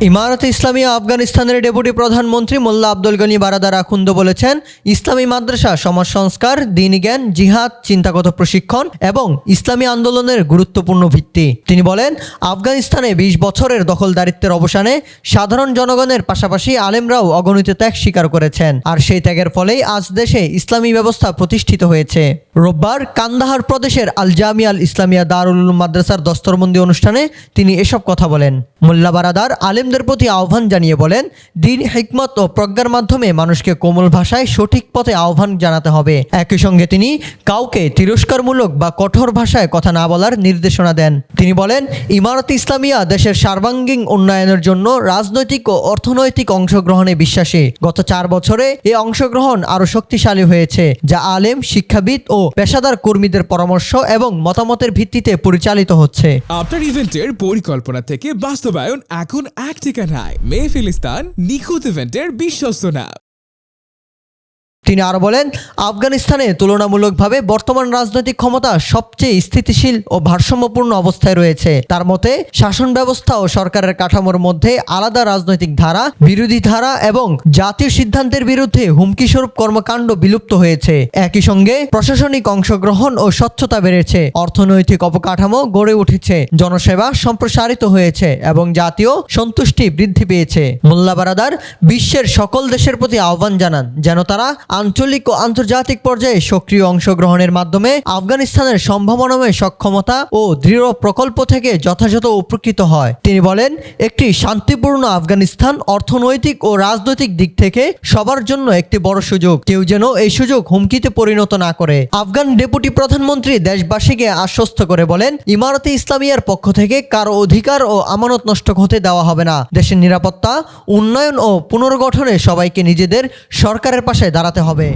ইমারতে ইসলামিয়া আফগানিস্তানের ডেপুটি প্রধানমন্ত্রী মোল্লা আব্দুল গনি বারাদার আখুন্দ বলেছেন, ইসলামী মাদ্রাসা সমাজ সংস্কার, দ্বীনি জ্ঞান, জিহাদ, চিন্তাগত প্রশিক্ষণ এবং ইসলামী আন্দোলনের গুরুত্বপূর্ণ ভিত্তি। তিনি বলেন, আফগানিস্তানে ২০ বছরের দখলদারিত্বের অবসানে সাধারণ জনগণের পাশাপাশি আলেমরাও অগণিত ত্যাগ স্বীকার করেছেন, আর সেই ত্যাগের ফলেই আজ দেশে ইসলামী ব্যবস্থা প্রতিষ্ঠিত হয়েছে। রোববার কান্দাহার প্রদেশের আল জামিয়া আল ইসলামিয়া দারুল উলুম মাদ্রাসার দস্তরবন্দি অনুষ্ঠানে তিনি এসব কথা বলেন। মোল্লা বারাদার আলেমদের প্রতি আহ্বান জানিয়ে বলেন, দ্বীন, হিকমত ও প্রজ্ঞার মাধ্যমে মানুষকে কোমল ভাষায় সঠিক পথে আহ্বান জানাতে হবে। একই সঙ্গে তিনি কাউকে তিরস্কারমূলক বা কঠোর ভাষায় কথা না বলার নির্দেশনা দেন। তিনি বলেন, ইমারতে ইসলামিয়া দেশের সর্বাঙ্গীন উন্নয়নের জন্য রাজনৈতিক ও অর্থনৈতিক অংশগ্রহণে বিশ্বাসী। গত ৪ বছরে এই অংশগ্রহণ আরও শক্তিশালী হয়েছে, যা আলেম, শিক্ষাবিদ ও পেশাদার কর্মীদের পরামর্শ এবং মতামতের ভিত্তিতে পরিচালিত হচ্ছে। আপনার ইভেন্টের পরিকল্পনা থেকে বাস্তবায়ন এখন এক ঠিকানায়। মেহফিলিস্তান নিখুঁত ইভেন্টের বিশ্বস্ত নাম। তিনি আরও বলেন, আফগানিস্তানে তুলনামূলকভাবে বর্তমান রাজনৈতিক ক্ষমতা সবচেয়ে স্থিতিশীল ও ভারসাম্যপূর্ণ অবস্থায় রয়েছে। তার মতে, শাসন ব্যবস্থা ও সরকারের কাঠামোর মধ্যে আলাদা রাজনৈতিক ধারা, বিরোধী ধারা এবং জাতীয় সিদ্ধান্তের বিরুদ্ধে হুমকিস্বরূপ কর্মকাণ্ড বিলুপ্ত হয়েছে। একই সঙ্গে প্রশাসনিক অংশগ্রহণ ও স্বচ্ছতা বেড়েছে, অর্থনৈতিক অবকাঠামো গড়ে উঠেছে, জনসেবা সম্প্রসারিত হয়েছে এবং জাতীয় সন্তুষ্টি বৃদ্ধি পেয়েছে। মোল্লা বারাদার বিশ্বের সকল দেশের প্রতি আহ্বান জানান যেন তারা আঞ্চলিক ও আন্তর্জাতিক পর্যায়ে সক্রিয় অংশগ্রহণের মাধ্যমে আফগানিস্তানের সম্ভাবনাময় সক্ষমতা ও দৃঢ় প্রকল্প থেকে যথাযথ উপকৃত হয়। তিনি বলেন, একটি শান্তিপূর্ণ আফগানিস্তান অর্থনৈতিক ও রাজনৈতিক দিক থেকে সবার জন্য একটি বড় সুযোগ। কেউ যেন এই সুযোগ হুমকিতে পরিণত না করে। আফগান ডেপুটি প্রধানমন্ত্রী দেশবাসীকে আশ্বস্ত করে বলেন, ইমারতে ইসলামিয়ার পক্ষ থেকে কারো অধিকার ও আমানত নষ্ট হতে দেওয়া হবে না। দেশের নিরাপত্তা, উন্নয়ন ও পুনর্গঠনে সবাইকে নিজেদের সরকারের পাশে দাঁড়াতে হবে।